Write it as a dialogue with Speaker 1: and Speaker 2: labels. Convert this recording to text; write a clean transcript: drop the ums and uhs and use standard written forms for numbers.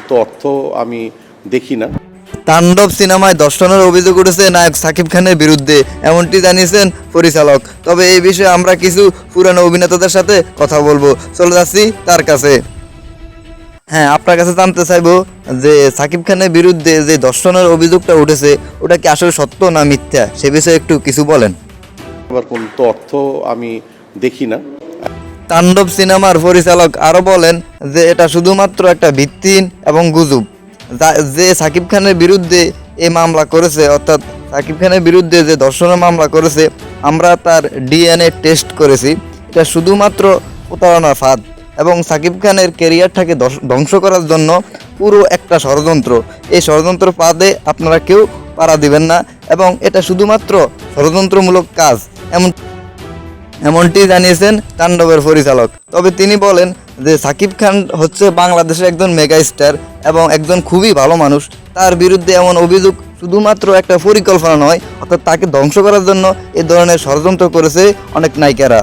Speaker 1: তো অর্থ আমি দেখি না।
Speaker 2: তাণ্ডব সিনেমায় ধর্ষণের অভিযোগ উঠেছে নায়ক সাকিব খানের বিরুদ্ধে, এমনটি জানিয়েছেন পরিচালক। তবে এই বিষয়ে আমরা কিছু পুরানো অভিনেতাদের সাথে কথা বলবো, চলে যাচ্ছি তার কাছে। হ্যাঁ, আপনার কাছে জানতে চাইবো যে সাকিব খানের বিরুদ্ধে যে ধর্ষণের অভিযোগটা উঠেছে ওটা কি আসলে সত্য না মিথ্যা, সে বিষয়ে একটু কিছু বলেন।
Speaker 1: আবার কোন তো অর্থ আমি দেখি না।
Speaker 2: তাণ্ডব সিনেমার পরিচালক আরও বলেন যে এটা শুধুমাত্র একটা ভিত্তিহীন এবং গুজব। যে সাকিব খানের বিরুদ্ধে এই মামলা করেছে, অর্থাৎ সাকিব খানের বিরুদ্ধে যে ধর্ষণের মামলা করেছে, আমরা তার ডিএনএ টেস্ট করেছি। এটা শুধুমাত্র প্রতারণার ফাঁদ এবং সাকিব খানের ক্যারিয়ারটাকে ধ্বংস করার জন্য পুরো একটা ষড়যন্ত্র। এই ষড়যন্ত্র ফাঁদে আপনারা কেউ পাড়া দিবেন না এবং এটা শুধুমাত্র ষড়যন্ত্রমূলক কাজ, এমনটি জানিয়েছেন তাণ্ডবের পরিচালক। তবে তিনি বলেন যে সাকিব খান হচ্ছে বাংলাদেশের একজন মেগা স্টার এবং একজন খুবই ভালো মানুষ। তার বিরুদ্ধে এমন অভিযোগ শুধুমাত্র একটা পরিকল্পনা নয়, অর্থাৎ তাকে ধ্বংস করার জন্য এ ধরনের ষড়যন্ত্র করেছে অনেক নায়িকারা।